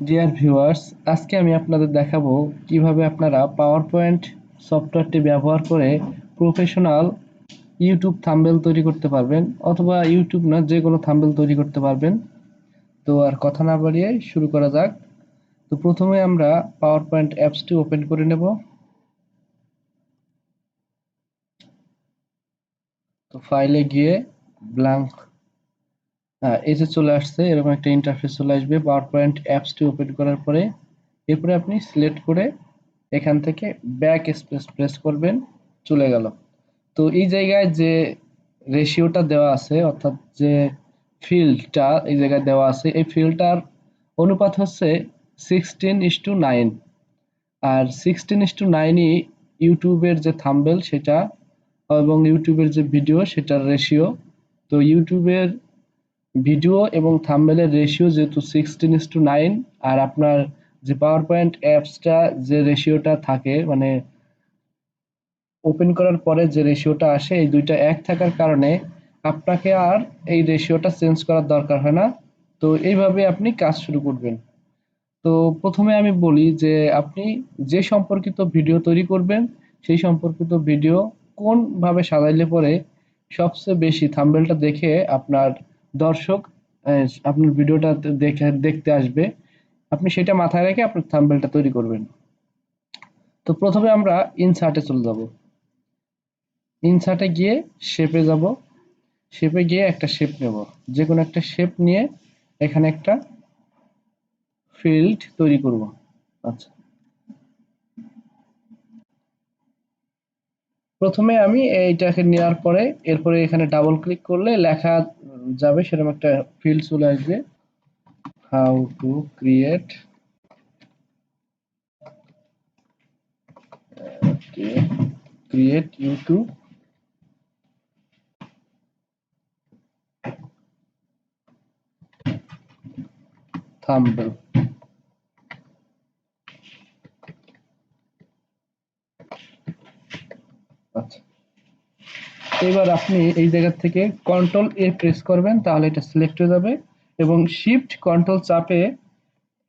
Dear viewers, আজকে আমি আপনাদের দেখাবো কিভাবে আপনারা পাওয়ার পয়েন্ট সফটওয়্যারটি ব্যবহার করে প্রফেশনাল ইউটিউব থাম্বনেল তৈরি করতে পারবেন, অথবা ইউটিউব না যে কোনো থাম্বনেল তৈরি করতে পারবেন। তো আর কথা না বাড়িয়ে শুরু করা যাক। তো প্রথমে আমরা পাওয়ার পয়েন্ট অ্যাপসটি ওপেন করে নেব। তো ফাইলে গিয়ে ব্ল্যাঙ্ক এই যে চলে আসছে, এরকম একটা ইন্টারফেস চলে আসবে পাওয়ার পয়েন্ট অ্যাপসটি ওপেন করার পরে। এরপরে আপনি সিলেক্ট করে এখান থেকে ব্যাক স্পেস প্রেস করবেন, চলে গেল। তো এই জায়গায় যে রেশিওটা দেওয়া আছে, অর্থাৎ যে ফিল্ডটা এই জায়গায় দেওয়া আছে, এই ফিল্ডটার অনুপাত হচ্ছে 16:9। আর 16:9ই ইউটিউবের যে থাম্বনেল সেটা এবং ইউটিউবের যে ভিডিও সেটার রেশিও। তো ইউটিউবের ভিডিও এবং থাম্বনেলের রেশিও যেহেতু 16:9, আর আপনার যে পাওয়ার পয়েন্ট অ্যাপসটা যে রেশিওটা থাকে, মানে ওপেন করার পরে যে রেশিওটা আসে, এই দুইটা এক থাকার কারণে আপনাকে আর এই রেশিওটা চেঞ্জ করার দরকার হয় না। তো এইভাবে আপনি কাজ শুরু করবেন। তো প্রথমে আমি বলি যে আপনি যে সম্পর্কিত ভিডিও তৈরি করবেন সেই সম্পর্কিত ভিডিও কোনভাবে সাজাইলে পরে সবচেয়ে বেশি থাম্বনেলটা দেখে আপনার দর্শক আপনার ভিডিওটা দেখতে আসবে, আপনি সেটা মাথায় রেখে আপনার থাম্বনেলটা তৈরি করবেন। তো প্রথমে আমরা ইনসার্টে চলে যাব। ইনসার্টে গিয়ে শেপে যাব। শেপে গিয়ে একটা শেপ নেব, যে কোনো একটা শেপ নিয়ে এখানে একটা ফিল্ড তৈরি করব। আচ্ছা, প্রথমে আমি এইটাকে নেওয়ার পরে এরপরে এখানে ডাবল ক্লিক করলে লেখা যাবে, সেরকম একটা ফিল্ড চলে আসবে, how to create YouTube thumbnail. আচ্ছা, এবার আপনি এই জায়গা থেকে কন্ট্রোল এ প্রেস করবেন, তাহলে এটা সিলেক্ট হয়ে যাবে, এবং শিফট কন্ট্রোল চাপে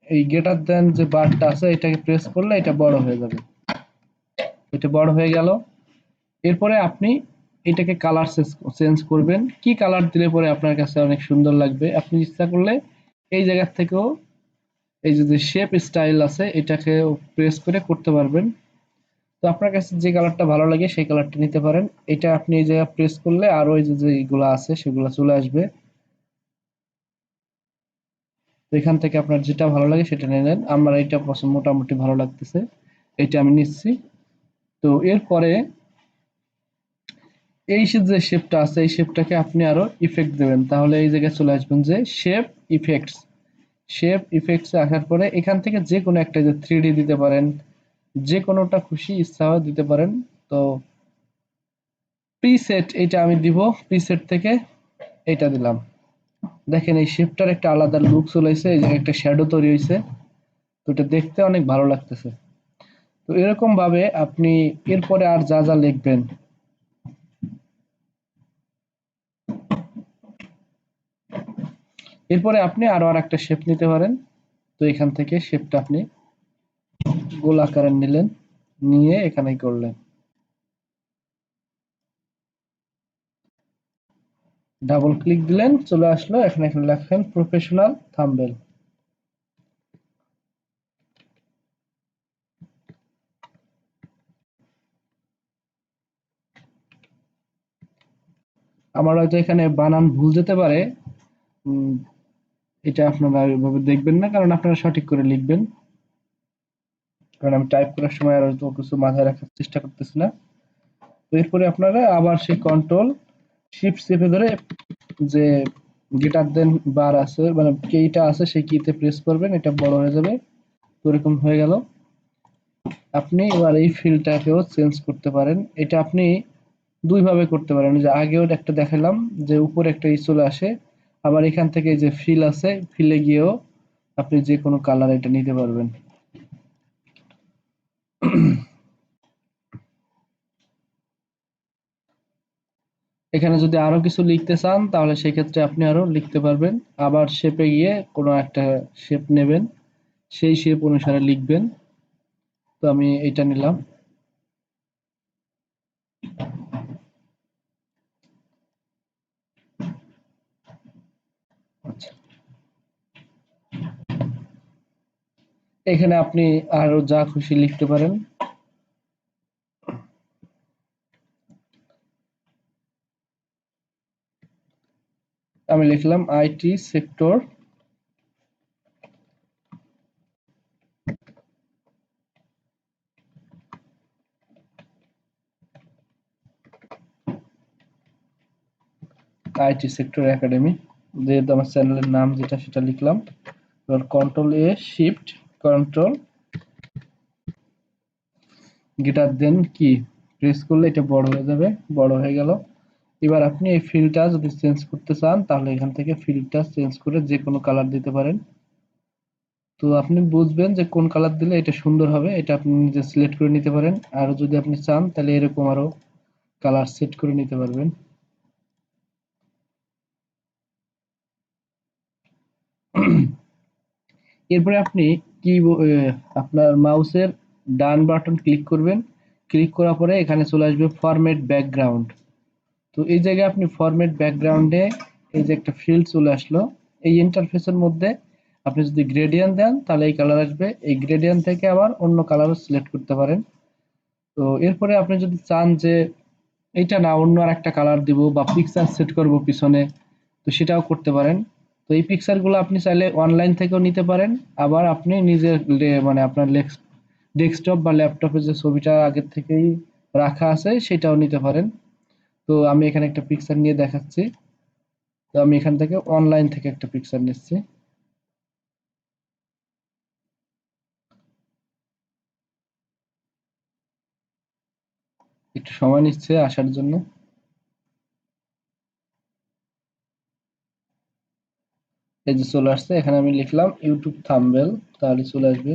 এই গ্রেটার দেন যে বারটা আছে এটাকে প্রেস করলে এটা বড় হয়ে যাবে। এটা বড় হয়ে গেল। এরপরে আপনি এটাকে কালার চেঞ্জ করবেন। কি কালার দিলে পরে আপনার কাছে অনেক সুন্দর লাগবে, আপনি ইচ্ছা করলে এই জায়গা থেকেও এই যে শেপ স্টাইল আছে এটাকে প্রেস করে করতে পারবেন। তো আপনার কাছে যে কালারটা ভালো লাগে সেই কালারটা নিতে পারেন। এটা আপনি এই জায়গায় প্রেস করলে আরো এই যে যেগুলো আছে সেগুলো চলে আসবে। তো এখান থেকে আপনার যেটা ভালো লাগে সেটা নিয়ে নেন। আমার এটা পছন্দ, মোটামুটি ভালো লাগতেছে, এটা আমি নিচ্ছি। তো এরপরে এই যে শেপটা আছে এই শেপটাকে আপনি আরো ইফেক্ট দেবেন, তাহলে এই জায়গায় চলে আসবেন যে শেপ ইফেক্টস। শেপ ইফেক্টস আসার পরে এখান থেকে যে কোনো একটা যে 3D দিতে পারেন, যে কোনোটা খুশি ইচ্ছা হয় দিতে পারেন। তো প্রিসেট এটা আমি দিব, প্রিসেট থেকে এটা দিলাম। দেখেন এই শেপটার একটা আলাদা লুক চলে এসেছে, এই যে একটা শ্যাডো তৈরি হয়েছে। তো এটা দেখতে অনেক ভালো লাগতেছে। তো এরকম ভাবে আপনি এরপরে আর যা যা লিখবেন, এরপরে আপনি আরো আর একটা শেপ নিতে পারেন। তো এখান থেকে শেপটা আপনি গোল আকারের নিলেন, নিয়ে এখানে করলেন, ডাবল ক্লিক দিলেন, চলে আসলো। এখানে এখানে লেখেন প্রফেশনাল থাম্বনেল। আমার হয়তো এখানে বানান ভুল যেতে পারে, উম, এটা আপনারা এভাবে দেখবেন না, কারণ আপনারা সঠিক করে লিখবেন। কারণ আমি টাইপ করার সময় আর হয়তো কিছু মাথায় রাখার চেষ্টা করতেছি না। তো এরপরে আপনারা আবার সেই কন্ট্রোল শিফট চেপে ধরে যে গ্রেটার দেন বার আছে, মানে কিটা আছে সেই কিতে প্রেস করবেন, এটা বড় হয়ে যাবে। তো এরকম হয়ে গেল। আপনি এবার এই ফিল্ডটাকেও চেঞ্জ করতে পারেন। এটা আপনি দুই ভাবে করতে পারেন, যে আগেও একটা দেখালাম যে উপরে একটা চলে আসে, আবার এখান থেকে যে ফিল আছে ফিলে গিয়েও আপনি যে কোনো কালার এটা নিতে পারবেন। এখানে যদি আরো কিছু লিখতে চান তাহলে সেক্ষেত্রে আপনি আরো লিখতে পারবেন। আবার শেপে গিয়ে কোনো একটা শেপ নেবেন, সেই শেপ অনুসারে লিখবেন। তো আমি এটা নিলাম। আচ্ছা, এখানে আপনি আরো যা খুশি লিখতে পারেন। আমি লিখলাম আইটি সেক্টর একাডেমি, যেহেতু আমার চ্যানেলের নাম যেটা সেটা লিখলাম। এবার কন্ট্রোল এ শিফট কন্ট্রোল গিটার দেন কি প্রেস করলে এটা বড় হয়ে যাবে, বড় হয়ে গেল। এবার আপনি এই ফিলটা যদি চেঞ্জ করতে চান তাহলে এখান থেকে ফিলটা চেঞ্জ করে যে কোনো কালার দিতে পারেন। তো আপনি বুঝবেন যে কোন কালার দিলে এটা সুন্দর হবে, এটা আপনি নিজে সিলেক্ট করে নিতে পারেন। আর যদি আপনি চান তাহলে এরকম আরো কালার সেট করে নিতে পারবেন। এরপরে আপনি কি আপনার মাউসের ডান বাটন ক্লিক করবেন। ক্লিক করার পরে এখানে চলে আসবে ফরম্যাট ব্যাকগ্রাউন্ড। তো এই জায়গায় আপনি ফরম্যাট ব্যাকগ্রাউন্ডে এই যে একটা ফিল্ড চলে আসলো, এই ইন্টারফেসের মধ্যে আপনি যদি গ্রেডিয়েন্ট দেন তাহলে এই কালার আসবে। এই গ্রেডিয়েন্ট থেকে আবার অন্য কালারও সিলেক্ট করতে পারেন। তো এরপরে আপনি যদি চান যে এইটা না অন্য আর একটা কালার দিব বা পিকচার সেট করব পিছনে, তো সেটাও করতে পারেন। তো এই পিকচারগুলো আপনি চাইলে অনলাইন থেকেও নিতে পারেন, আবার আপনি নিজের মানে আপনার ডেস্কটপ বা ল্যাপটপে যে ছবিটা আগের থেকেই রাখা আছে সেটাও নিতে পারেন। তো আমি এখানে একটা পিকচার নিয়ে দেখাচ্ছি। তো আমি এখান থেকে অনলাইন থেকে একটা পিকচার নিচ্ছি। একটু সময় নিচ্ছে আসার জন্য। এই যে চলে আসছে, এখানে আমি লিখলাম ইউটিউব থাম্বনেল, তাহলে চলে আসবে।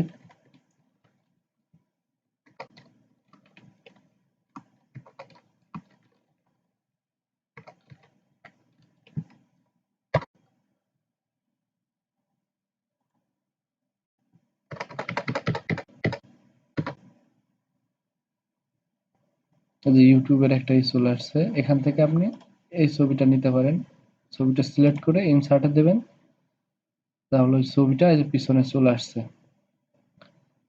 এই যে ইউটিউবের একটা চলে আসছে, এখান থেকে আপনি এই ছবিটা নিতে পারেন। ছবিটা সিলেক্ট করে ইনসার্টে দেবেন, তাহলে ওই ছবিটা এই যে পিছনে চলে আসছে।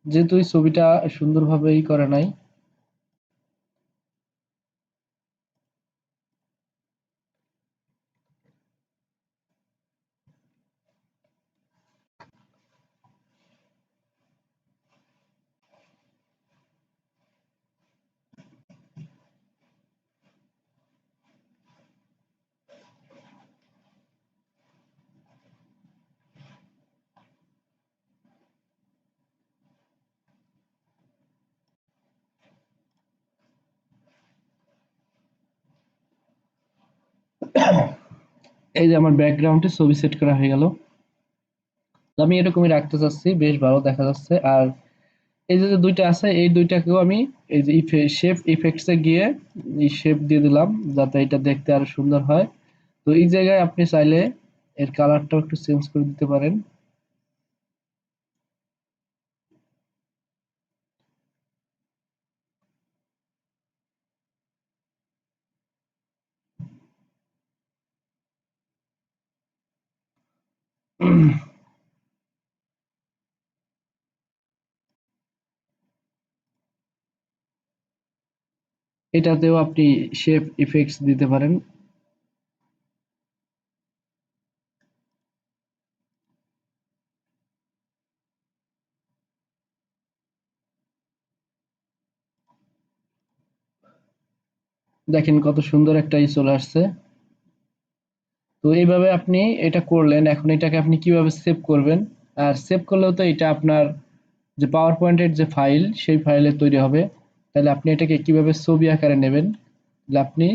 যেহেতু এই ছবিটা সুন্দরভাবে করে নাই, এই যে আমার ব্যাকগ্রাউন্ডে ছবি সেট করা হয়ে গেল। আমি এরকমই রাখতে চাচ্ছি, বেশ ভালো দেখা যাচ্ছে। আর এই যে যে দুইটা আছে এই দুইটাকেও আমি এই যে শেপ ইফেক্টসে গিয়ে এই শেপ দিয়ে দিলাম যাতে এটা দেখতে আরো সুন্দর হয়। তো এই জায়গায় আপনি চাইলে এর কালারটাও একটু চেঞ্জ করে দিতে পারেন। এটাতেও আপনি শেপ ইফেক্টস দিতে পারেন। দেখেন কত সুন্দর একটা চলে আসছে। তো এইভাবে আপনি এটা করলেন, এখন এটাকে আপনি কিভাবে সেভ করবেন। আর সেভ করলেও তো এটা আপনার যে পাওয়ার পয়েন্টের যে ফাইল সেই ফাইলে তৈরি হবে। তাহলে আপনি এটাকে কিভাবে ছবি আকারে নেবেন, তাহলে আপনি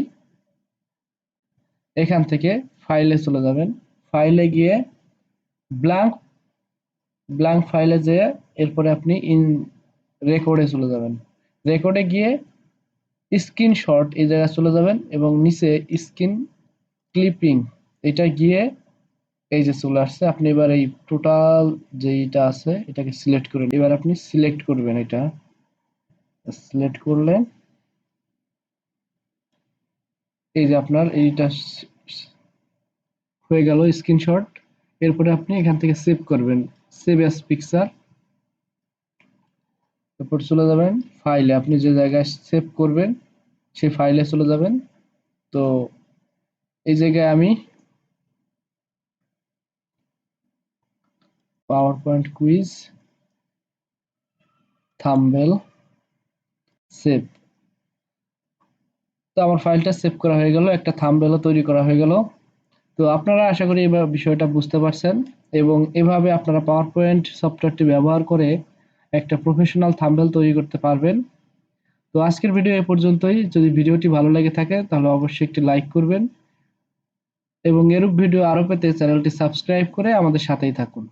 এখান থেকে ফাইলে চলে যাবেন। ফাইলে গিয়ে ব্ল্যাঙ্ক ব্ল্যাঙ্ক ফাইলে যেয়ে এরপরে আপনি রেকর্ডে চলে যাবেন। রেকর্ডে গিয়ে স্ক্রিনশট এই জায়গায় চলে যাবেন এবং নিচে স্ক্রিন ক্লিপিং এটা গিয়ে এই যে চলে আসছে। আপনি এবার এই টোটাল যেইটা আছে এটাকে সিলেক্ট করেন। এবার আপনি সিলেক্ট করবেন, এটা সিলেক্ট করলেন, এই যে আপনার এইটা হয়ে গেল স্ক্রিনশট। এরপরে আপনি এখান থেকে সেভ করবেন, সেভ অ্যাজ পিকচার। তারপর চলে যাবেন ফাইলে, আপনি যে জায়গায় সেভ করবেন সেই ফাইলে চলে যাবেন। তো এই জায়গায় আমি power point quiz thumbnail save, তো আমার ফাইলটা সেভ করা হয়ে গেল, একটা থাম্বনেলও তৈরি করা হয়ে গেল। তো আপনারা আশা করি এবার বিষয়টা বুঝতে পারছেন, এবং এভাবে আপনারা পাওয়ার পয়েন্ট সফটওয়্যারটি ব্যবহার করে একটা প্রফেশনাল থাম্বনেল তৈরি করতে পারবেন। তো আজকের ভিডিও এ পর্যন্তই। যদি ভিডিওটি ভালো লেগে থাকে তাহলে অবশ্যই একটি লাইক করবেন, এবং এরূপ ভিডিও আরো পেতে চ্যানেলটি সাবস্ক্রাইব করে আমাদের সাথেই থাকুন।